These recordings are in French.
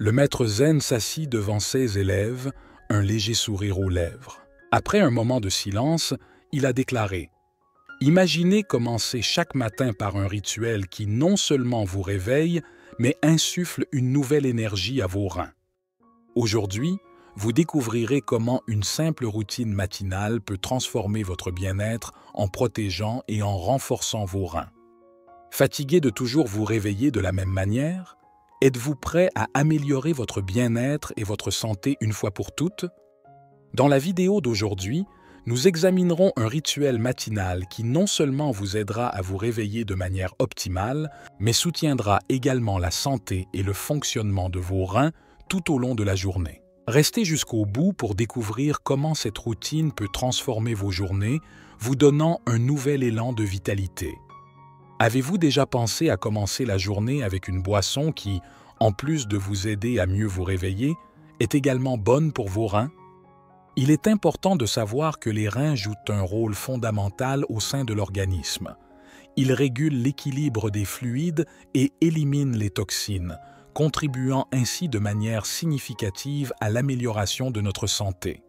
Le maître zen s'assit devant ses élèves, un léger sourire aux lèvres. Après un moment de silence, il a déclaré « Imaginez commencer chaque matin par un rituel qui non seulement vous réveille, mais insuffle une nouvelle énergie à vos reins. Aujourd'hui, vous découvrirez comment une simple routine matinale peut transformer votre bien-être en protégeant et en renforçant vos reins. Fatigué de toujours vous réveiller de la même manière? Êtes-vous prêt à améliorer votre bien-être et votre santé une fois pour toutes? Dans la vidéo d'aujourd'hui, nous examinerons un rituel matinal qui non seulement vous aidera à vous réveiller de manière optimale, mais soutiendra également la santé et le fonctionnement de vos reins tout au long de la journée. Restez jusqu'au bout pour découvrir comment cette routine peut transformer vos journées, vous donnant un nouvel élan de vitalité. Avez-vous déjà pensé à commencer la journée avec une boisson qui, en plus de vous aider à mieux vous réveiller, est également bonne pour vos reins? Il est important de savoir que les reins jouent un rôle fondamental au sein de l'organisme. Ils régulent l'équilibre des fluides et éliminent les toxines, contribuant ainsi de manière significative à l'amélioration de notre santé.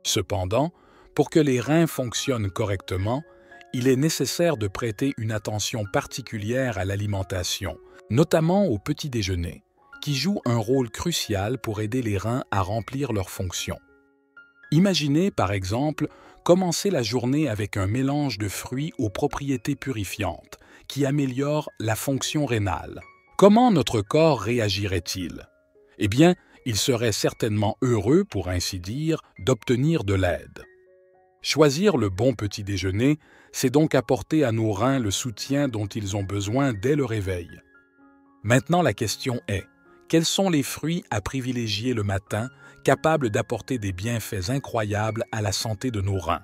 Cependant, pour que les reins fonctionnent correctement, il est nécessaire de prêter une attention particulière à l'alimentation, notamment au petit déjeuner, qui joue un rôle crucial pour aider les reins à remplir leurs fonctions. Imaginez, par exemple, commencer la journée avec un mélange de fruits aux propriétés purifiantes, qui améliore la fonction rénale. Comment notre corps réagirait-il? Eh bien, il serait certainement heureux, pour ainsi dire, d'obtenir de l'aide. Choisir le bon petit déjeuner, c'est donc apporter à nos reins le soutien dont ils ont besoin dès le réveil. Maintenant, la question est, quels sont les fruits à privilégier le matin, capables d'apporter des bienfaits incroyables à la santé de nos reins?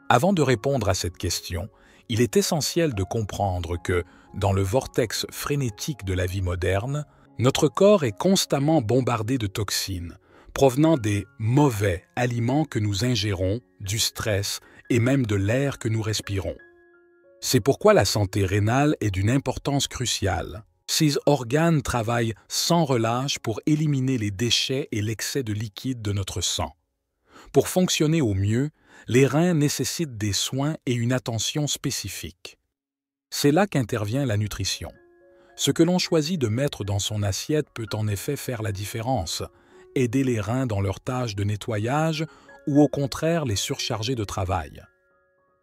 Avant de répondre à cette question, il est essentiel de comprendre que, dans le vortex frénétique de la vie moderne, notre corps est constamment bombardé de toxines, provenant des mauvais aliments que nous ingérons, du stress et même de l'air que nous respirons. C'est pourquoi la santé rénale est d'une importance cruciale. Ces organes travaillent sans relâche pour éliminer les déchets et l'excès de liquide de notre sang. Pour fonctionner au mieux, les reins nécessitent des soins et une attention spécifique. C'est là qu'intervient la nutrition. Ce que l'on choisit de mettre dans son assiette peut en effet faire la différence, aider les reins dans leurs tâches de nettoyage ou au contraire les surcharger de travail.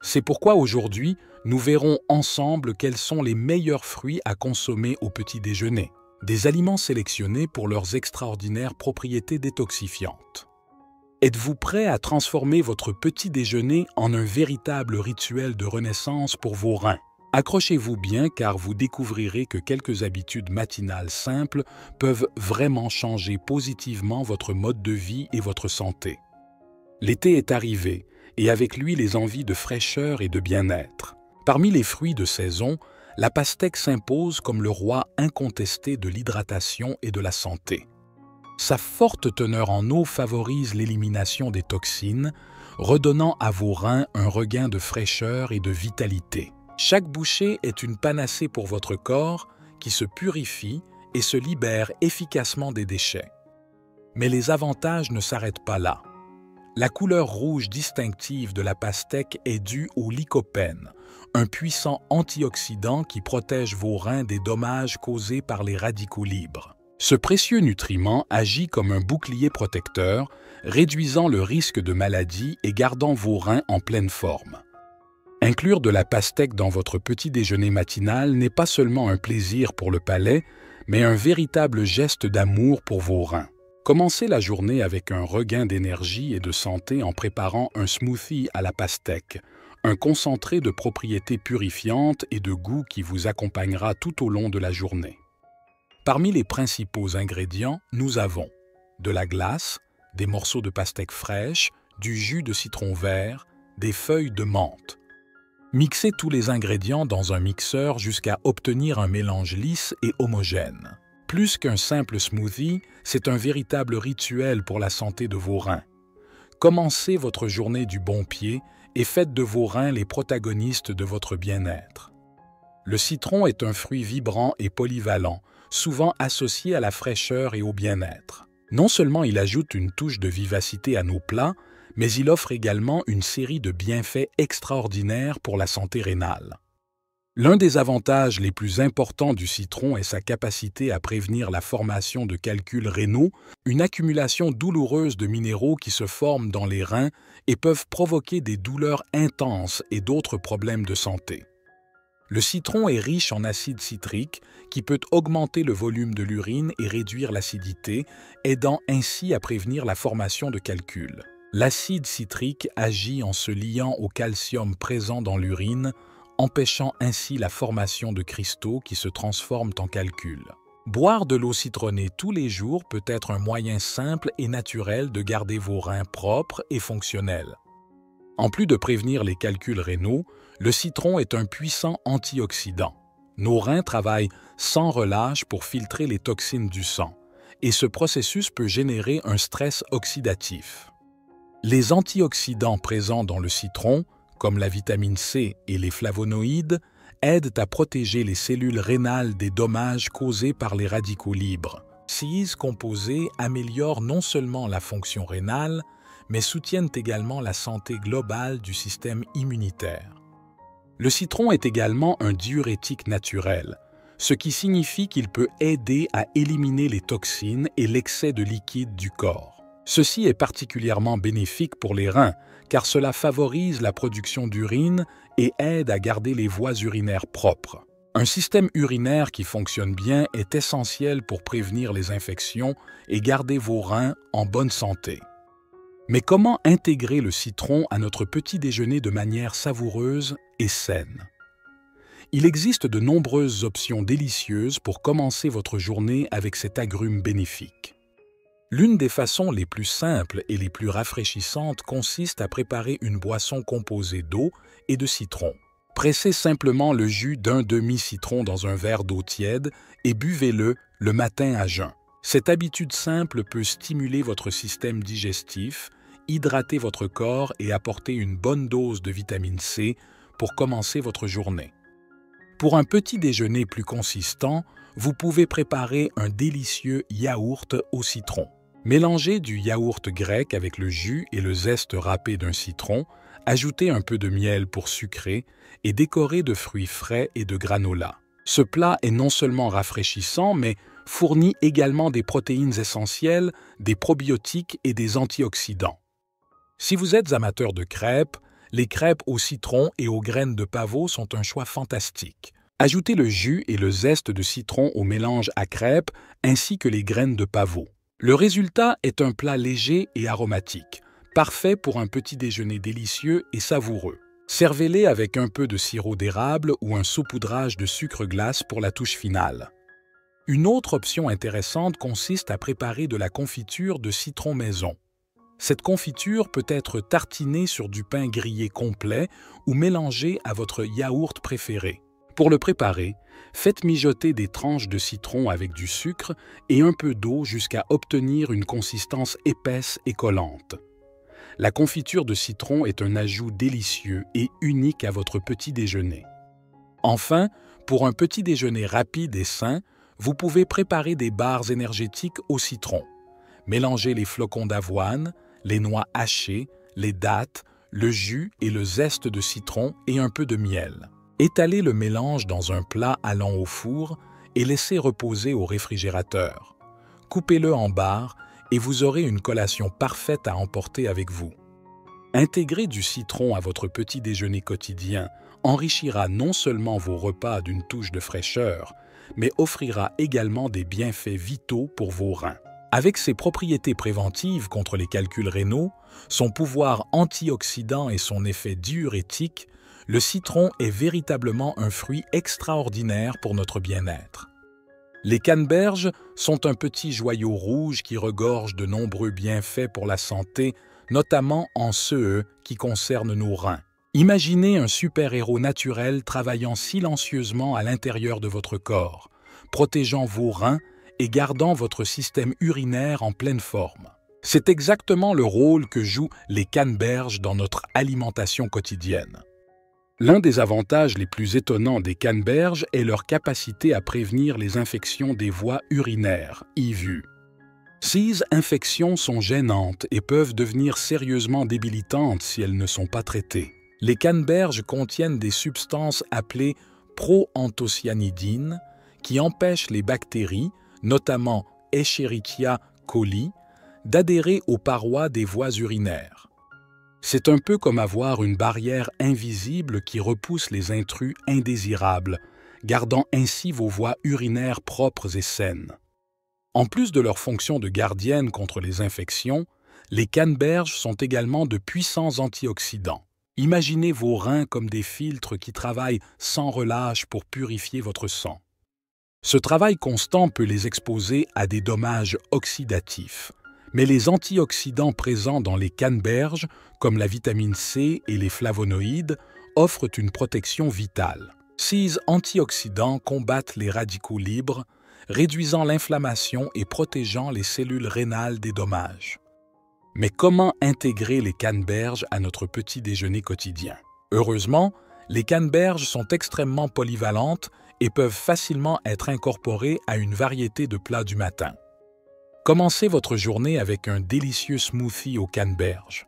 C'est pourquoi aujourd'hui, nous verrons ensemble quels sont les meilleurs fruits à consommer au petit déjeuner, des aliments sélectionnés pour leurs extraordinaires propriétés détoxifiantes. Êtes-vous prêt à transformer votre petit déjeuner en un véritable rituel de renaissance pour vos reins? Accrochez-vous bien car vous découvrirez que quelques habitudes matinales simples peuvent vraiment changer positivement votre mode de vie et votre santé. L'été est arrivé et avec lui les envies de fraîcheur et de bien-être. Parmi les fruits de saison, la pastèque s'impose comme le roi incontesté de l'hydratation et de la santé. Sa forte teneur en eau favorise l'élimination des toxines, redonnant à vos reins un regain de fraîcheur et de vitalité. Chaque bouchée est une panacée pour votre corps qui se purifie et se libère efficacement des déchets. Mais les avantages ne s'arrêtent pas là. La couleur rouge distinctive de la pastèque est due au lycopène, un puissant antioxydant qui protège vos reins des dommages causés par les radicaux libres. Ce précieux nutriment agit comme un bouclier protecteur, réduisant le risque de maladie et gardant vos reins en pleine forme. Inclure de la pastèque dans votre petit déjeuner matinal n'est pas seulement un plaisir pour le palais, mais un véritable geste d'amour pour vos reins. Commencez la journée avec un regain d'énergie et de santé en préparant un smoothie à la pastèque, un concentré de propriétés purifiantes et de goût qui vous accompagnera tout au long de la journée. Parmi les principaux ingrédients, nous avons de la glace, des morceaux de pastèque fraîche, du jus de citron vert, des feuilles de menthe. Mixez tous les ingrédients dans un mixeur jusqu'à obtenir un mélange lisse et homogène. Plus qu'un simple smoothie, c'est un véritable rituel pour la santé de vos reins. Commencez votre journée du bon pied et faites de vos reins les protagonistes de votre bien-être. Le citron est un fruit vibrant et polyvalent, souvent associé à la fraîcheur et au bien-être. Non seulement il ajoute une touche de vivacité à nos plats, mais il offre également une série de bienfaits extraordinaires pour la santé rénale. L'un des avantages les plus importants du citron est sa capacité à prévenir la formation de calculs rénaux, une accumulation douloureuse de minéraux qui se forment dans les reins et peuvent provoquer des douleurs intenses et d'autres problèmes de santé. Le citron est riche en acide citrique qui peut augmenter le volume de l'urine et réduire l'acidité, aidant ainsi à prévenir la formation de calculs. L'acide citrique agit en se liant au calcium présent dans l'urine, empêchant ainsi la formation de cristaux qui se transforment en calculs. Boire de l'eau citronnée tous les jours peut être un moyen simple et naturel de garder vos reins propres et fonctionnels. En plus de prévenir les calculs rénaux, le citron est un puissant antioxydant. Nos reins travaillent sans relâche pour filtrer les toxines du sang, et ce processus peut générer un stress oxydatif. Les antioxydants présents dans le citron, comme la vitamine C et les flavonoïdes, aident à protéger les cellules rénales des dommages causés par les radicaux libres. Ces composés améliorent non seulement la fonction rénale, mais soutiennent également la santé globale du système immunitaire. Le citron est également un diurétique naturel, ce qui signifie qu'il peut aider à éliminer les toxines et l'excès de liquide du corps. Ceci est particulièrement bénéfique pour les reins, car cela favorise la production d'urine et aide à garder les voies urinaires propres. Un système urinaire qui fonctionne bien est essentiel pour prévenir les infections et garder vos reins en bonne santé. Mais comment intégrer le citron à notre petit déjeuner de manière savoureuse et saine? Il existe de nombreuses options délicieuses pour commencer votre journée avec cet agrume bénéfique. L'une des façons les plus simples et les plus rafraîchissantes consiste à préparer une boisson composée d'eau et de citron. Pressez simplement le jus d'un demi-citron dans un verre d'eau tiède et buvez-le le matin à jeun. Cette habitude simple peut stimuler votre système digestif, hydrater votre corps et apporter une bonne dose de vitamine C pour commencer votre journée. Pour un petit déjeuner plus consistant, vous pouvez préparer un délicieux yaourt au citron. Mélangez du yaourt grec avec le jus et le zeste râpé d'un citron, ajoutez un peu de miel pour sucrer et décorez de fruits frais et de granola. Ce plat est non seulement rafraîchissant, mais fournit également des protéines essentielles, des probiotiques et des antioxydants. Si vous êtes amateur de crêpes, les crêpes au citron et aux graines de pavot sont un choix fantastique. Ajoutez le jus et le zeste de citron au mélange à crêpes ainsi que les graines de pavot. Le résultat est un plat léger et aromatique, parfait pour un petit déjeuner délicieux et savoureux. Servez-les avec un peu de sirop d'érable ou un saupoudrage de sucre glace pour la touche finale. Une autre option intéressante consiste à préparer de la confiture de citron maison. Cette confiture peut être tartinée sur du pain grillé complet ou mélangée à votre yaourt préféré. Pour le préparer, faites mijoter des tranches de citron avec du sucre et un peu d'eau jusqu'à obtenir une consistance épaisse et collante. La confiture de citron est un ajout délicieux et unique à votre petit déjeuner. Enfin, pour un petit déjeuner rapide et sain, vous pouvez préparer des barres énergétiques au citron. Mélangez les flocons d'avoine, les noix hachées, les dattes, le jus et le zeste de citron et un peu de miel. Étalez le mélange dans un plat allant au four et laissez reposer au réfrigérateur. Coupez-le en barres et vous aurez une collation parfaite à emporter avec vous. Intégrer du citron à votre petit déjeuner quotidien enrichira non seulement vos repas d'une touche de fraîcheur, mais offrira également des bienfaits vitaux pour vos reins. Avec ses propriétés préventives contre les calculs rénaux, son pouvoir antioxydant et son effet diurétique, le citron est véritablement un fruit extraordinaire pour notre bien-être. Les canneberges sont un petit joyau rouge qui regorge de nombreux bienfaits pour la santé, notamment en ceux qui concernent nos reins. Imaginez un super-héros naturel travaillant silencieusement à l'intérieur de votre corps, protégeant vos reins et gardant votre système urinaire en pleine forme. C'est exactement le rôle que jouent les canneberges dans notre alimentation quotidienne. L'un des avantages les plus étonnants des canneberges est leur capacité à prévenir les infections des voies urinaires, IVU. Ces infections sont gênantes et peuvent devenir sérieusement débilitantes si elles ne sont pas traitées. Les canneberges contiennent des substances appelées proanthocyanidines qui empêchent les bactéries, notamment Escherichia coli, d'adhérer aux parois des voies urinaires. C'est un peu comme avoir une barrière invisible qui repousse les intrus indésirables, gardant ainsi vos voies urinaires propres et saines. En plus de leur fonction de gardienne contre les infections, les canneberges sont également de puissants antioxydants. Imaginez vos reins comme des filtres qui travaillent sans relâche pour purifier votre sang. Ce travail constant peut les exposer à des dommages oxydatifs, mais les antioxydants présents dans les canneberges, comme la vitamine C et les flavonoïdes, offrent une protection vitale. Ces antioxydants combattent les radicaux libres, réduisant l'inflammation et protégeant les cellules rénales des dommages. Mais comment intégrer les canneberges à notre petit déjeuner quotidien? Heureusement, les canneberges sont extrêmement polyvalentes et peuvent facilement être incorporées à une variété de plats du matin. Commencez votre journée avec un délicieux smoothie aux canneberges.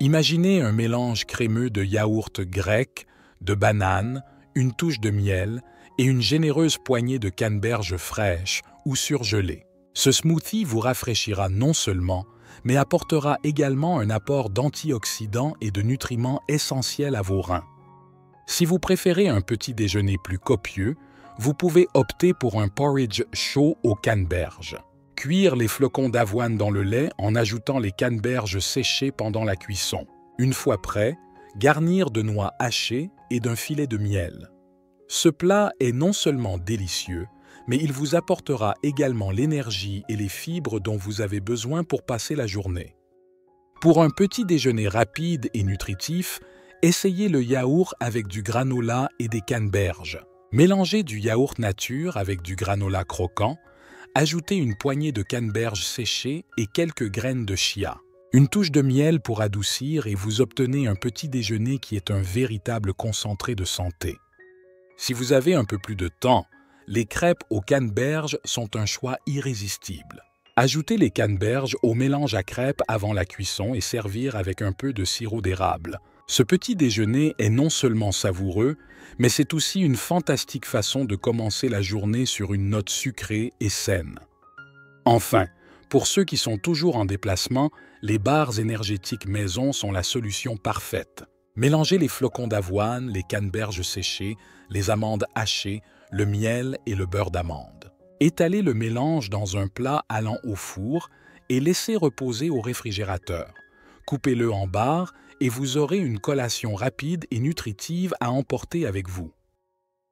Imaginez un mélange crémeux de yaourt grec, de bananes, une touche de miel et une généreuse poignée de canneberges fraîches ou surgelées. Ce smoothie vous rafraîchira non seulement, mais apportera également un apport d'antioxydants et de nutriments essentiels à vos reins. Si vous préférez un petit déjeuner plus copieux, vous pouvez opter pour un porridge chaud aux canneberges. Cuire les flocons d'avoine dans le lait en ajoutant les canneberges séchées pendant la cuisson. Une fois prêt, garnir de noix hachées et d'un filet de miel. Ce plat est non seulement délicieux, mais il vous apportera également l'énergie et les fibres dont vous avez besoin pour passer la journée. Pour un petit déjeuner rapide et nutritif, essayez le yaourt avec du granola et des canneberges. Mélangez du yaourt nature avec du granola croquant. Ajoutez une poignée de canneberges séchées et quelques graines de chia. Une touche de miel pour adoucir et vous obtenez un petit déjeuner qui est un véritable concentré de santé. Si vous avez un peu plus de temps, les crêpes aux canneberges sont un choix irrésistible. Ajoutez les canneberges au mélange à crêpes avant la cuisson et servir avec un peu de sirop d'érable. Ce petit déjeuner est non seulement savoureux, mais c'est aussi une fantastique façon de commencer la journée sur une note sucrée et saine. Enfin, pour ceux qui sont toujours en déplacement, les barres énergétiques maison sont la solution parfaite. Mélangez les flocons d'avoine, les canneberges séchées, les amandes hachées, le miel et le beurre d'amande. Étalez le mélange dans un plat allant au four et laissez reposer au réfrigérateur. Coupez-le en barres et vous aurez une collation rapide et nutritive à emporter avec vous.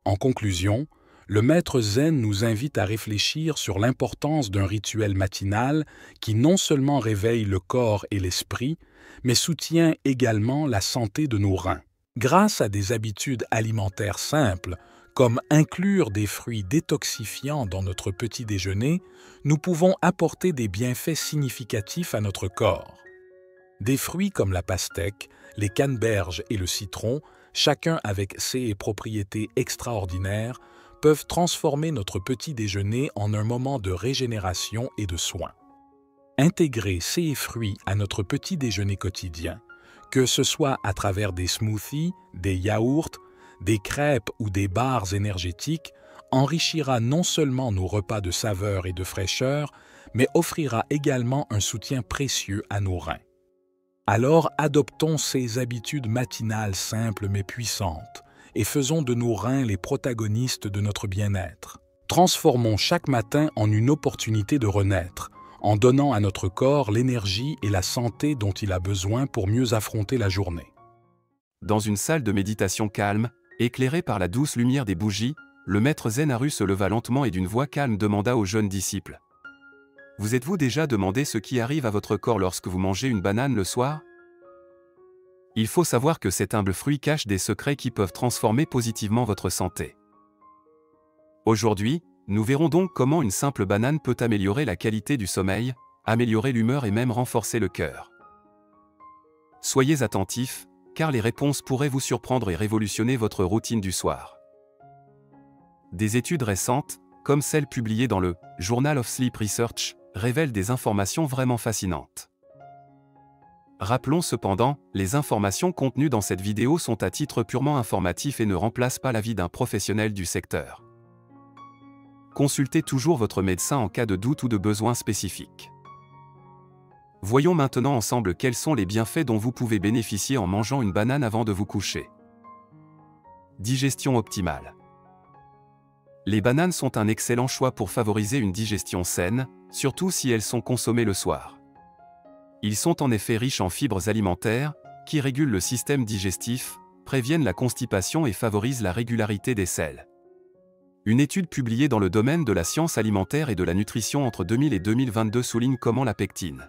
En conclusion, le maître Zen nous invite à réfléchir sur l'importance d'un rituel matinal qui non seulement réveille le corps et l'esprit, mais soutient également la santé de nos reins. Grâce à des habitudes alimentaires simples, comme inclure des fruits détoxifiants dans notre petit déjeuner, nous pouvons apporter des bienfaits significatifs à notre corps. Des fruits comme la pastèque, les canneberges et le citron, chacun avec ses propriétés extraordinaires, peuvent transformer notre petit déjeuner en un moment de régénération et de soin. Intégrer ces fruits à notre petit déjeuner quotidien, que ce soit à travers des smoothies, des yaourts, des crêpes ou des barres énergétiques, enrichira non seulement nos repas de saveur et de fraîcheur, mais offrira également un soutien précieux à nos reins. Alors adoptons ces habitudes matinales simples mais puissantes et faisons de nos reins les protagonistes de notre bien-être. Transformons chaque matin en une opportunité de renaître, en donnant à notre corps l'énergie et la santé dont il a besoin pour mieux affronter la journée. Dans une salle de méditation calme, éclairée par la douce lumière des bougies, le maître Zen-Haru se leva lentement et d'une voix calme demanda au jeune disciple. « Vous êtes-vous déjà demandé ce qui arrive à votre corps lorsque vous mangez une banane le soir ? Il faut savoir que cet humble fruit cache des secrets qui peuvent transformer positivement votre santé. Aujourd'hui, nous verrons donc comment une simple banane peut améliorer la qualité du sommeil, améliorer l'humeur et même renforcer le cœur. Soyez attentifs, car les réponses pourraient vous surprendre et révolutionner votre routine du soir. Des études récentes, comme celle publiée dans le Journal of Sleep Research, révèlent des informations vraiment fascinantes. Rappelons cependant, les informations contenues dans cette vidéo sont à titre purement informatif et ne remplacent pas l'avis d'un professionnel du secteur. Consultez toujours votre médecin en cas de doute ou de besoin spécifique. Voyons maintenant ensemble quels sont les bienfaits dont vous pouvez bénéficier en mangeant une banane avant de vous coucher. Digestion optimale. Les bananes sont un excellent choix pour favoriser une digestion saine, surtout si elles sont consommées le soir. Ils sont en effet riches en fibres alimentaires, qui régulent le système digestif, préviennent la constipation et favorisent la régularité des selles. Une étude publiée dans le domaine de la science alimentaire et de la nutrition entre 2000 et 2022 souligne comment la pectine,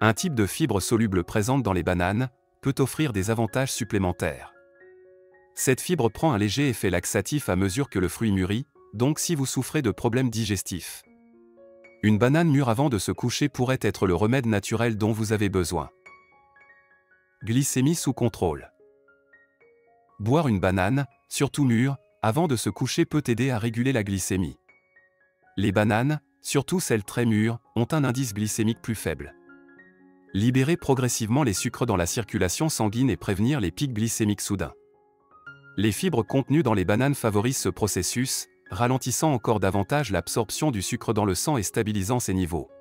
un type de fibre soluble présente dans les bananes, peut offrir des avantages supplémentaires. Cette fibre prend un léger effet laxatif à mesure que le fruit mûrit, donc si vous souffrez de problèmes digestifs, une banane mûre avant de se coucher pourrait être le remède naturel dont vous avez besoin. Glycémie sous contrôle. Boire une banane, surtout mûre, avant de se coucher peut aider à réguler la glycémie. Les bananes, surtout celles très mûres, ont un indice glycémique plus faible. Libérer progressivement les sucres dans la circulation sanguine et prévenir les pics glycémiques soudains. Les fibres contenues dans les bananes favorisent ce processus, ralentissant encore davantage l'absorption du sucre dans le sang et stabilisant ses niveaux.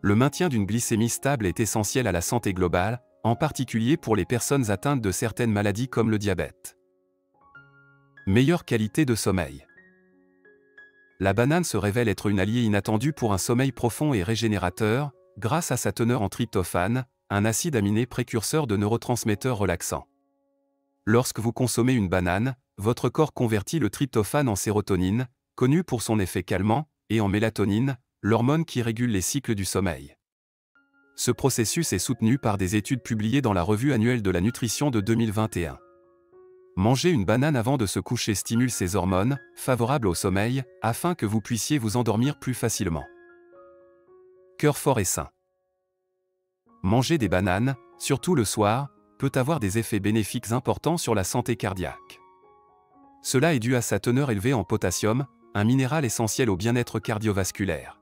Le maintien d'une glycémie stable est essentiel à la santé globale, en particulier pour les personnes atteintes de certaines maladies comme le diabète. Meilleure qualité de sommeil. La banane se révèle être une alliée inattendue pour un sommeil profond et régénérateur, grâce à sa teneur en tryptophane, un acide aminé précurseur de neurotransmetteurs relaxants. Lorsque vous consommez une banane, votre corps convertit le tryptophane en sérotonine, connue pour son effet calmant, et en mélatonine, l'hormone qui régule les cycles du sommeil. Ce processus est soutenu par des études publiées dans la Revue annuelle de la nutrition de 2021. Manger une banane avant de se coucher stimule ces hormones, favorables au sommeil, afin que vous puissiez vous endormir plus facilement. Cœur fort et sain. Manger des bananes, surtout le soir, peut avoir des effets bénéfiques importants sur la santé cardiaque. Cela est dû à sa teneur élevée en potassium, un minéral essentiel au bien-être cardiovasculaire.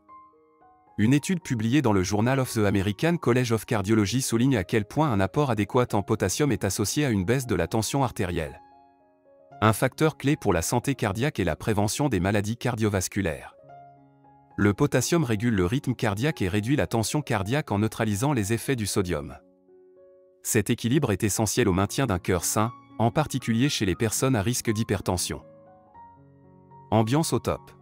Une étude publiée dans le Journal of the American College of Cardiology souligne à quel point un apport adéquat en potassium est associé à une baisse de la tension artérielle. Un facteur clé pour la santé cardiaque et la prévention des maladies cardiovasculaires. Le potassium régule le rythme cardiaque et réduit la tension cardiaque en neutralisant les effets du sodium. Cet équilibre est essentiel au maintien d'un cœur sain, en particulier chez les personnes à risque d'hypertension. Ambiance au top.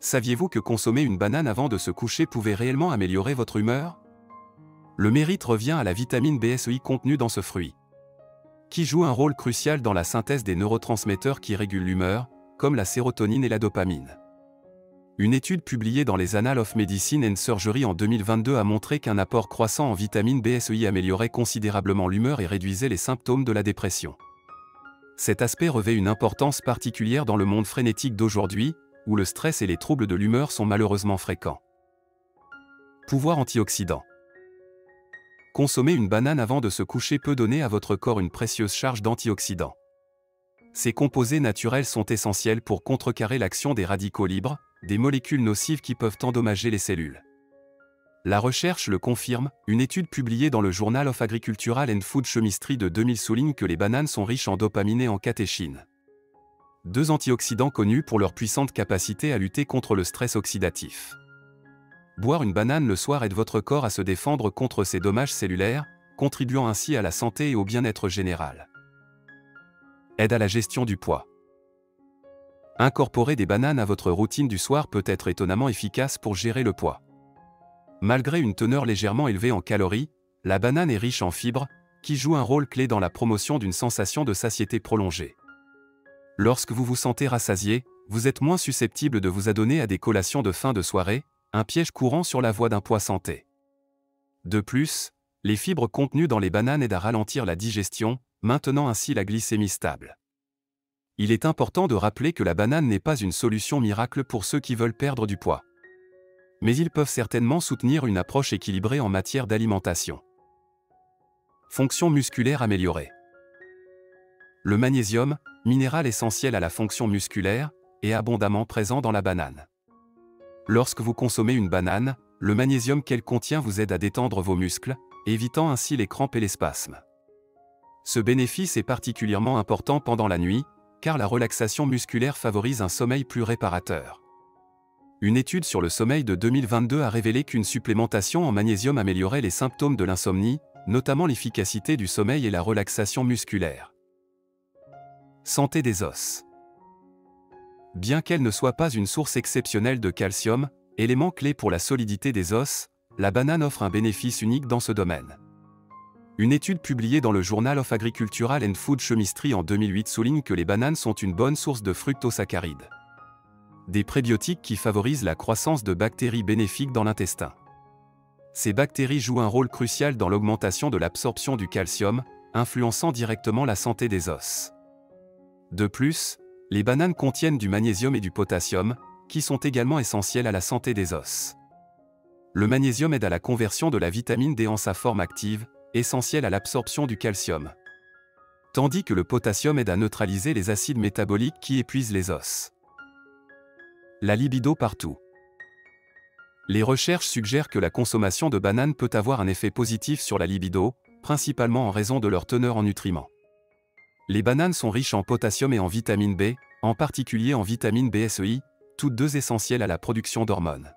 Saviez-vous que consommer une banane avant de se coucher pouvait réellement améliorer votre humeur? Le mérite revient à la vitamine BSEI contenue dans ce fruit, qui joue un rôle crucial dans la synthèse des neurotransmetteurs qui régulent l'humeur, comme la sérotonine et la dopamine. Une étude publiée dans les Annals of Medicine and Surgery en 2022 a montré qu'un apport croissant en vitamine BSEI améliorait considérablement l'humeur et réduisait les symptômes de la dépression. Cet aspect revêt une importance particulière dans le monde frénétique d'aujourd'hui, où le stress et les troubles de l'humeur sont malheureusement fréquents. Pouvoir antioxydant. Consommer une banane avant de se coucher peut donner à votre corps une précieuse charge d'antioxydants. Ces composés naturels sont essentiels pour contrecarrer l'action des radicaux libres, des molécules nocives qui peuvent endommager les cellules. La recherche le confirme, une étude publiée dans le Journal of Agricultural and Food Chemistry de 2000 souligne que les bananes sont riches en dopamine et en catéchine. Deux antioxydants connus pour leur puissante capacité à lutter contre le stress oxydatif. Boire une banane le soir aide votre corps à se défendre contre ces dommages cellulaires, contribuant ainsi à la santé et au bien-être général. Aide à la gestion du poids. Incorporer des bananes à votre routine du soir peut être étonnamment efficace pour gérer le poids. Malgré une teneur légèrement élevée en calories, la banane est riche en fibres, qui jouent un rôle clé dans la promotion d'une sensation de satiété prolongée. Lorsque vous vous sentez rassasié, vous êtes moins susceptible de vous adonner à des collations de fin de soirée, un piège courant sur la voie d'un poids santé. De plus, les fibres contenues dans les bananes aident à ralentir la digestion, maintenant ainsi la glycémie stable. Il est important de rappeler que la banane n'est pas une solution miracle pour ceux qui veulent perdre du poids. Mais ils peuvent certainement soutenir une approche équilibrée en matière d'alimentation. Fonction musculaire améliorée. Le magnésium, minéral essentiel à la fonction musculaire, est abondamment présent dans la banane. Lorsque vous consommez une banane, le magnésium qu'elle contient vous aide à détendre vos muscles, évitant ainsi les crampes et les spasmes. Ce bénéfice est particulièrement important pendant la nuit, car la relaxation musculaire favorise un sommeil plus réparateur. Une étude sur le sommeil de 2022 a révélé qu'une supplémentation en magnésium améliorait les symptômes de l'insomnie, notamment l'efficacité du sommeil et la relaxation musculaire. Santé des os. Bien qu'elle ne soit pas une source exceptionnelle de calcium, élément clé pour la solidité des os, la banane offre un bénéfice unique dans ce domaine. Une étude publiée dans le Journal of Agricultural and Food Chemistry en 2008 souligne que les bananes sont une bonne source de fructosaccharides, des prébiotiques qui favorisent la croissance de bactéries bénéfiques dans l'intestin. Ces bactéries jouent un rôle crucial dans l'augmentation de l'absorption du calcium, influençant directement la santé des os. De plus, les bananes contiennent du magnésium et du potassium, qui sont également essentiels à la santé des os. Le magnésium aide à la conversion de la vitamine D en sa forme active, essentielle à l'absorption du calcium, tandis que le potassium aide à neutraliser les acides métaboliques qui épuisent les os. La libido partout. Les recherches suggèrent que la consommation de bananes peut avoir un effet positif sur la libido, principalement en raison de leur teneur en nutriments. Les bananes sont riches en potassium et en vitamine B, en particulier en vitamine BSEI, toutes deux essentielles à la production d'hormones.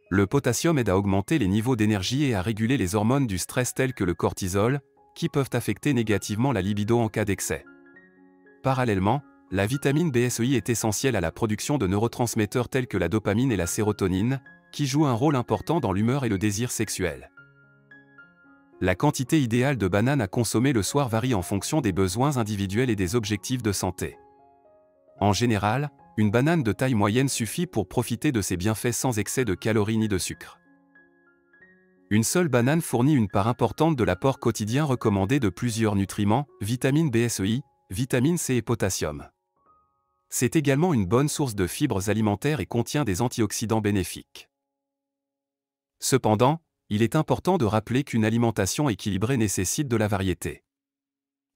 Le potassium aide à augmenter les niveaux d'énergie et à réguler les hormones du stress telles que le cortisol, qui peuvent affecter négativement la libido en cas d'excès. Parallèlement, la vitamine BSEI est essentielle à la production de neurotransmetteurs tels que la dopamine et la sérotonine, qui jouent un rôle important dans l'humeur et le désir sexuel. La quantité idéale de bananes à consommer le soir varie en fonction des besoins individuels et des objectifs de santé. En général, une banane de taille moyenne suffit pour profiter de ses bienfaits sans excès de calories ni de sucre. Une seule banane fournit une part importante de l'apport quotidien recommandé de plusieurs nutriments, vitamine BSEI, vitamine C et potassium. C'est également une bonne source de fibres alimentaires et contient des antioxydants bénéfiques. Cependant, il est important de rappeler qu'une alimentation équilibrée nécessite de la variété.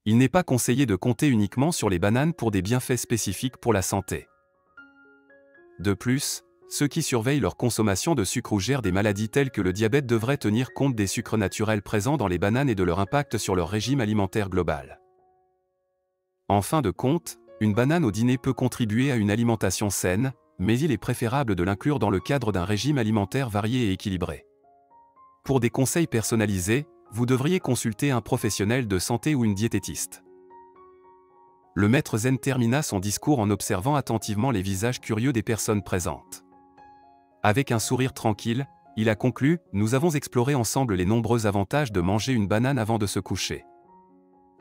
Il n'est pas conseillé de compter uniquement sur les bananes pour des bienfaits spécifiques pour la santé. De plus, ceux qui surveillent leur consommation de sucre ou gèrent des maladies telles que le diabète devraient tenir compte des sucres naturels présents dans les bananes et de leur impact sur leur régime alimentaire global. En fin de compte, une banane au dîner peut contribuer à une alimentation saine, mais il est préférable de l'inclure dans le cadre d'un régime alimentaire varié et équilibré. Pour des conseils personnalisés, vous devriez consulter un professionnel de santé ou une diététiste. Le maître zen termina son discours en observant attentivement les visages curieux des personnes présentes. Avec un sourire tranquille, il a conclu « Nous avons exploré ensemble les nombreux avantages de manger une banane avant de se coucher.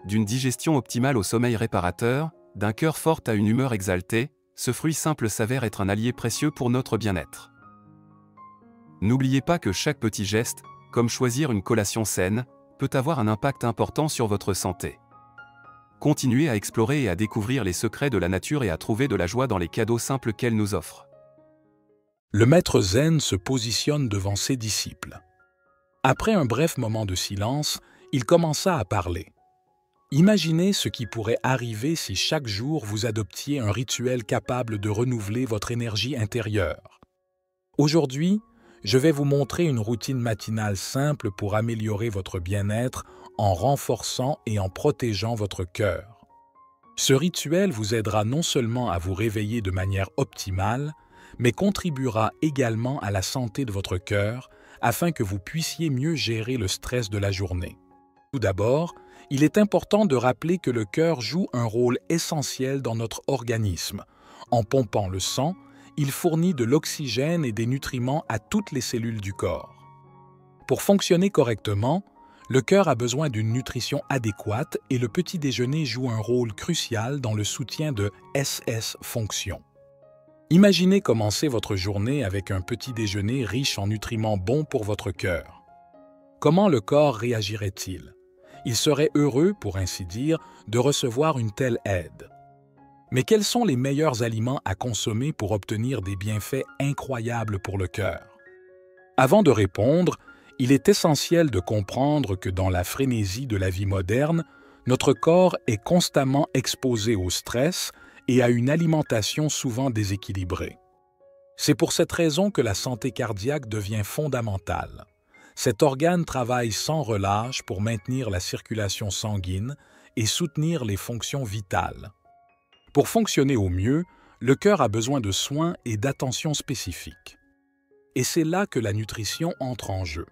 D'une digestion optimale au sommeil réparateur, d'un cœur fort à une humeur exaltée, ce fruit simple s'avère être un allié précieux pour notre bien-être. N'oubliez pas que chaque petit geste, comme choisir une collation saine, peut avoir un impact important sur votre santé. Continuez à explorer et à découvrir les secrets de la nature et à trouver de la joie dans les cadeaux simples qu'elle nous offre. » Le maître zen se positionne devant ses disciples. Après un bref moment de silence, il commença à parler. Imaginez ce qui pourrait arriver si chaque jour vous adoptiez un rituel capable de renouveler votre énergie intérieure. Aujourd'hui, je vais vous montrer une routine matinale simple pour améliorer votre bien-être en renforçant et en protégeant votre cœur. Ce rituel vous aidera non seulement à vous réveiller de manière optimale, mais contribuera également à la santé de votre cœur afin que vous puissiez mieux gérer le stress de la journée. Tout d'abord, il est important de rappeler que le cœur joue un rôle essentiel dans notre organisme. En pompant le sang, il fournit de l'oxygène et des nutriments à toutes les cellules du corps. Pour fonctionner correctement, le cœur a besoin d'une nutrition adéquate et le petit déjeuner joue un rôle crucial dans le soutien de SS fonctions. Imaginez commencer votre journée avec un petit déjeuner riche en nutriments bons pour votre cœur. Comment le corps réagirait-il? Il serait heureux, pour ainsi dire, de recevoir une telle aide. Mais quels sont les meilleurs aliments à consommer pour obtenir des bienfaits incroyables pour le cœur? Avant de répondre, Il est essentiel de comprendre que dans la frénésie de la vie moderne, notre corps est constamment exposé au stress et à une alimentation souvent déséquilibrée. C'est pour cette raison que la santé cardiaque devient fondamentale. Cet organe travaille sans relâche pour maintenir la circulation sanguine et soutenir les fonctions vitales. Pour fonctionner au mieux, le cœur a besoin de soins et d'attention spécifiques. Et c'est là que la nutrition entre en jeu.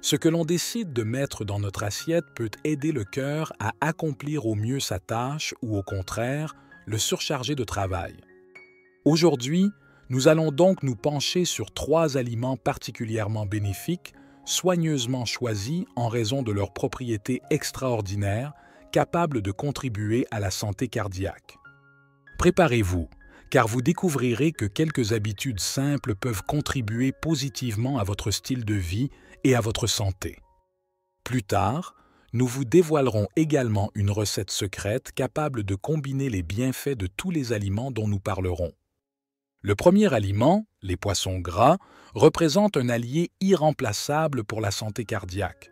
Ce que l'on décide de mettre dans notre assiette peut aider le cœur à accomplir au mieux sa tâche ou au contraire, le surcharger de travail. Aujourd'hui, nous allons donc nous pencher sur 3 aliments particulièrement bénéfiques, soigneusement choisis en raison de leurs propriétés extraordinaires, capables de contribuer à la santé cardiaque. Préparez-vous, car vous découvrirez que quelques habitudes simples peuvent contribuer positivement à votre style de vie et à votre santé. Plus tard, nous vous dévoilerons également une recette secrète capable de combiner les bienfaits de tous les aliments dont nous parlerons. Le premier aliment, les poissons gras, représente un allié irremplaçable pour la santé cardiaque.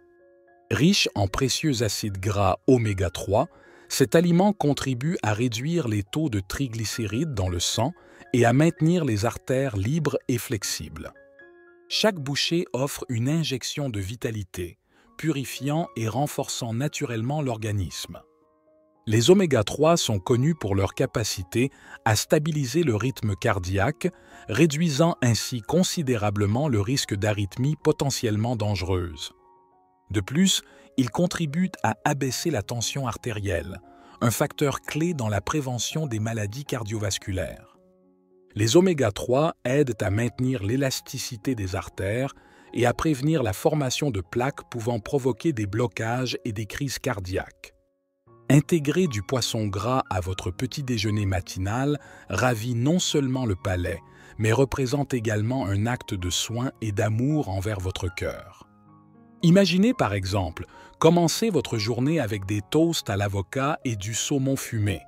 Riche en précieux acides gras oméga 3, cet aliment contribue à réduire les taux de triglycérides dans le sang et à maintenir les artères libres et flexibles. Chaque bouchée offre une injection de vitalité, purifiant et renforçant naturellement l'organisme. Les oméga 3 sont connus pour leur capacité à stabiliser le rythme cardiaque, réduisant ainsi considérablement le risque d'arythmie potentiellement dangereuse. De plus, ils contribuent à abaisser la tension artérielle, un facteur clé dans la prévention des maladies cardiovasculaires. Les oméga 3 aident à maintenir l'élasticité des artères et à prévenir la formation de plaques pouvant provoquer des blocages et des crises cardiaques. Intégrer du poisson gras à votre petit déjeuner matinal ravit non seulement le palais, mais représente également un acte de soin et d'amour envers votre cœur. Imaginez par exemple commencer votre journée avec des toasts à l'avocat et du saumon fumé,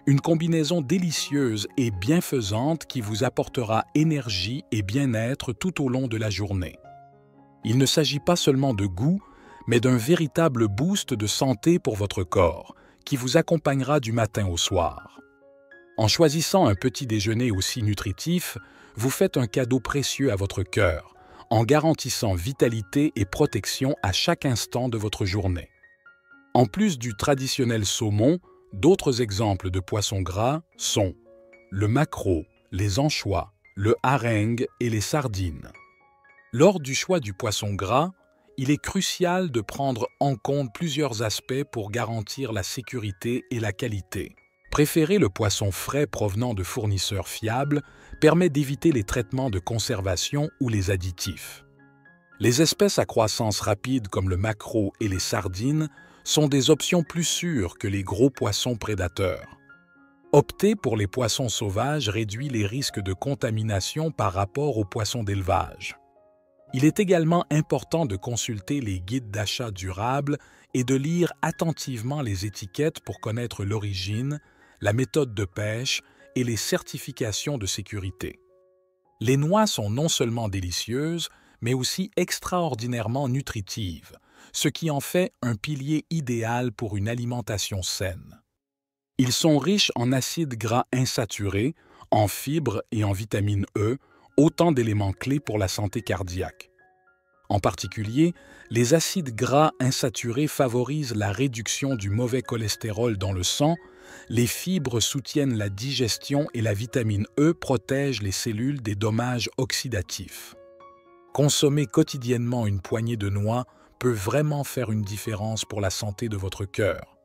une combinaison délicieuse et bienfaisante qui vous apportera énergie et bien-être tout au long de la journée. Il ne s'agit pas seulement de goût, mais d'un véritable boost de santé pour votre corps, qui vous accompagnera du matin au soir. En choisissant un petit déjeuner aussi nutritif, vous faites un cadeau précieux à votre cœur, en garantissant vitalité et protection à chaque instant de votre journée. En plus du traditionnel saumon, d'autres exemples de poissons gras sont le maquereau, les anchois, le hareng et les sardines. Lors du choix du poisson gras, il est crucial de prendre en compte plusieurs aspects pour garantir la sécurité et la qualité. Préférer le poisson frais provenant de fournisseurs fiables permet d'éviter les traitements de conservation ou les additifs. Les espèces à croissance rapide comme le maquereau et les sardines sont des options plus sûres que les gros poissons prédateurs. Opter pour les poissons sauvages réduit les risques de contamination par rapport aux poissons d'élevage. Il est également important de consulter les guides d'achat durables et de lire attentivement les étiquettes pour connaître l'origine, la méthode de pêche et les certifications de sécurité. Les noix sont non seulement délicieuses, mais aussi extraordinairement nutritives, ce qui en fait un pilier idéal pour une alimentation saine. Ils sont riches en acides gras insaturés, en fibres et en vitamine E, autant d'éléments clés pour la santé cardiaque. En particulier, les acides gras insaturés favorisent la réduction du mauvais cholestérol dans le sang, les fibres soutiennent la digestion et la vitamine E protège les cellules des dommages oxydatifs. Consommer quotidiennement une poignée de noix peut vraiment faire une différence pour la santé de votre cœur.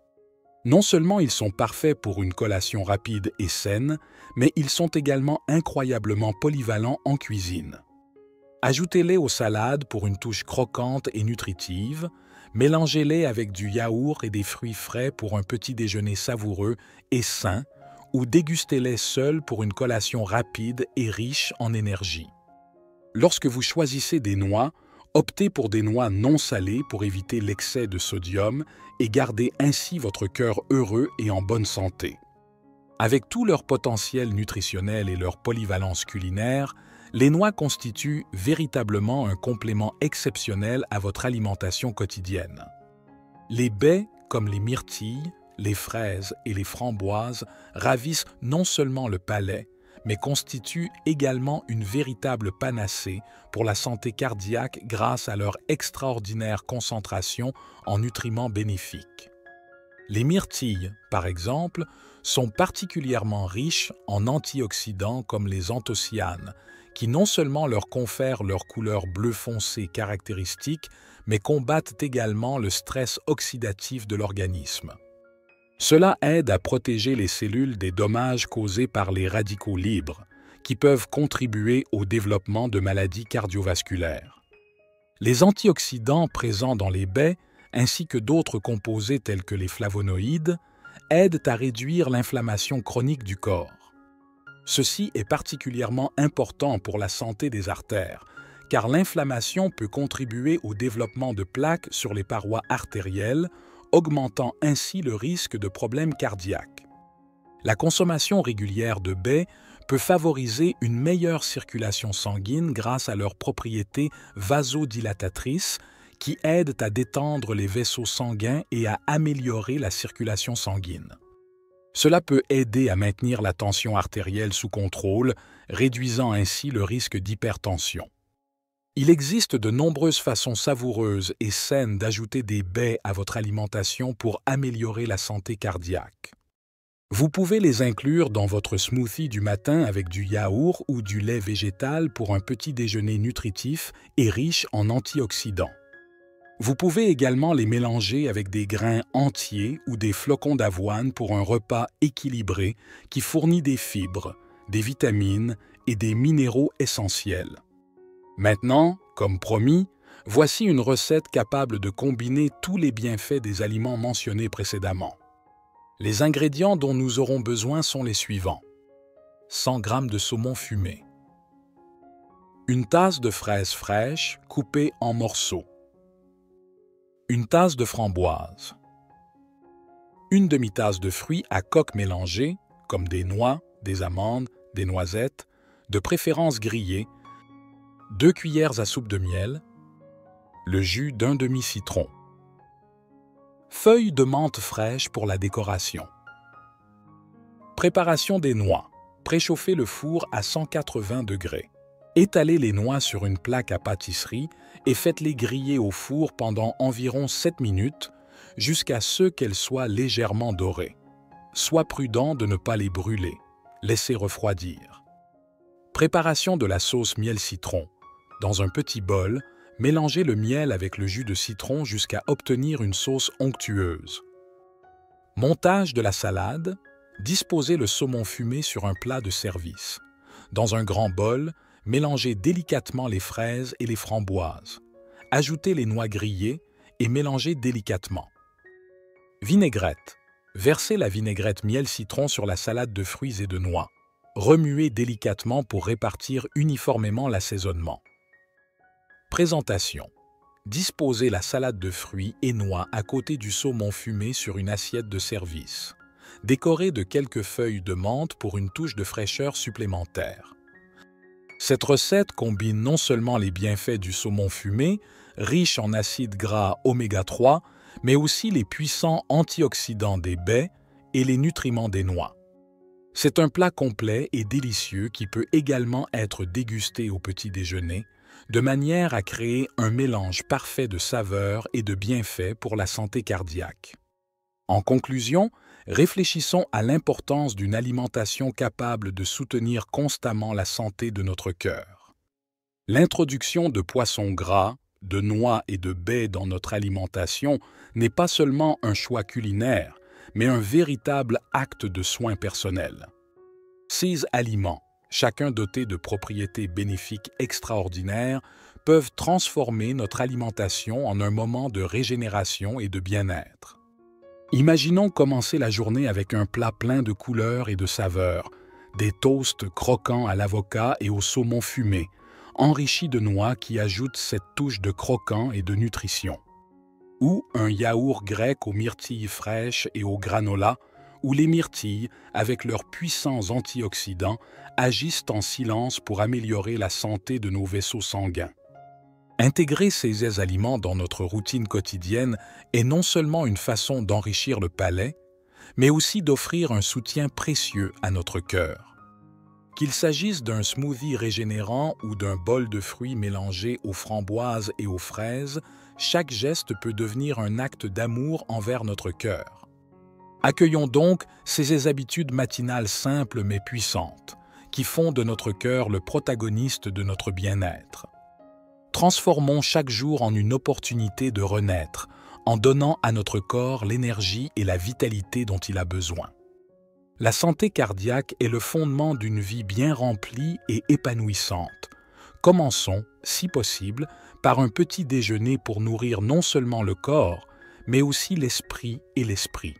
Non seulement ils sont parfaits pour une collation rapide et saine, mais ils sont également incroyablement polyvalents en cuisine. Ajoutez-les aux salades pour une touche croquante et nutritive, mélangez-les avec du yaourt et des fruits frais pour un petit déjeuner savoureux et sain, ou dégustez-les seuls pour une collation rapide et riche en énergie. Lorsque vous choisissez des noix, optez pour des noix non salées pour éviter l'excès de sodium et garder ainsi votre cœur heureux et en bonne santé. Avec tout leur potentiel nutritionnel et leur polyvalence culinaire, Les noix constituent véritablement un complément exceptionnel à votre alimentation quotidienne. Les baies, comme les myrtilles, les fraises et les framboises, ravissent non seulement le palais, mais constituent également une véritable panacée pour la santé cardiaque grâce à leur extraordinaire concentration en nutriments bénéfiques. Les myrtilles, par exemple, sont particulièrement riches en antioxydants comme les anthocyanes, qui non seulement leur confèrent leur couleur bleu foncé caractéristique, mais combattent également le stress oxydatif de l'organisme. Cela aide à protéger les cellules des dommages causés par les radicaux libres, qui peuvent contribuer au développement de maladies cardiovasculaires. Les antioxydants présents dans les baies, ainsi que d'autres composés tels que les flavonoïdes, aident à réduire l'inflammation chronique du corps. Ceci est particulièrement important pour la santé des artères, car l'inflammation peut contribuer au développement de plaques sur les parois artérielles, augmentant ainsi le risque de problèmes cardiaques. La consommation régulière de baies peut favoriser une meilleure circulation sanguine grâce à leurs propriétés vasodilatatrices qui aident à détendre les vaisseaux sanguins et à améliorer la circulation sanguine. Cela peut aider à maintenir la tension artérielle sous contrôle, réduisant ainsi le risque d'hypertension. Il existe de nombreuses façons savoureuses et saines d'ajouter des baies à votre alimentation pour améliorer la santé cardiaque. Vous pouvez les inclure dans votre smoothie du matin avec du yaourt ou du lait végétal pour un petit déjeuner nutritif et riche en antioxydants. Vous pouvez également les mélanger avec des grains entiers ou des flocons d'avoine pour un repas équilibré qui fournit des fibres, des vitamines et des minéraux essentiels. Maintenant, comme promis, voici une recette capable de combiner tous les bienfaits des aliments mentionnés précédemment. Les ingrédients dont nous aurons besoin sont les suivants. 100 g de saumon fumé. Une tasse de fraises fraîches coupées en morceaux. Une tasse de framboises. Une demi-tasse de fruits à coque mélangés, comme des noix, des amandes, des noisettes, de préférence grillées, 2 cuillères à soupe de miel, le jus d'un demi-citron. Feuilles de menthe fraîche pour la décoration. Préparation des noix. Préchauffez le four à 180 degrés. Étalez les noix sur une plaque à pâtisserie et faites-les griller au four pendant environ 7 minutes jusqu'à ce qu'elles soient légèrement dorées. Sois prudent de ne pas les brûler. Laissez refroidir. Préparation de la sauce miel-citron. Dans un petit bol, mélangez le miel avec le jus de citron jusqu'à obtenir une sauce onctueuse. Montage de la salade. Disposez le saumon fumé sur un plat de service. Dans un grand bol, mélangez délicatement les fraises et les framboises. Ajoutez les noix grillées et mélangez délicatement. Vinaigrette. Versez la vinaigrette miel-citron sur la salade de fruits et de noix. Remuez délicatement pour répartir uniformément l'assaisonnement. Présentation. Disposez la salade de fruits et noix à côté du saumon fumé sur une assiette de service. Décorez de quelques feuilles de menthe pour une touche de fraîcheur supplémentaire. Cette recette combine non seulement les bienfaits du saumon fumé, riche en acides gras oméga 3, mais aussi les puissants antioxydants des baies et les nutriments des noix. C'est un plat complet et délicieux qui peut également être dégusté au petit déjeuner, de manière à créer un mélange parfait de saveurs et de bienfaits pour la santé cardiaque. En conclusion, réfléchissons à l'importance d'une alimentation capable de soutenir constamment la santé de notre cœur. L'introduction de poissons gras, de noix et de baies dans notre alimentation n'est pas seulement un choix culinaire, mais un véritable acte de soin personnel. Ces aliments, chacun doté de propriétés bénéfiques extraordinaires, peuvent transformer notre alimentation en un moment de régénération et de bien-être. Imaginons commencer la journée avec un plat plein de couleurs et de saveurs, des toasts croquants à l'avocat et au saumon fumé, enrichis de noix qui ajoutent cette touche de croquant et de nutrition. Ou un yaourt grec aux myrtilles fraîches et au granola, ou les myrtilles, avec leurs puissants antioxydants, agissent en silence pour améliorer la santé de nos vaisseaux sanguins. Intégrer ces aliments dans notre routine quotidienne est non seulement une façon d'enrichir le palais, mais aussi d'offrir un soutien précieux à notre cœur. Qu'il s'agisse d'un smoothie régénérant ou d'un bol de fruits mélangés aux framboises et aux fraises, chaque geste peut devenir un acte d'amour envers notre cœur. Accueillons donc ces habitudes matinales simples mais puissantes, qui font de notre cœur le protagoniste de notre bien-être. Transformons chaque jour en une opportunité de renaître, en donnant à notre corps l'énergie et la vitalité dont il a besoin. La santé cardiaque est le fondement d'une vie bien remplie et épanouissante. Commençons, si possible, par un petit déjeuner pour nourrir non seulement le corps, mais aussi l'esprit et l'esprit.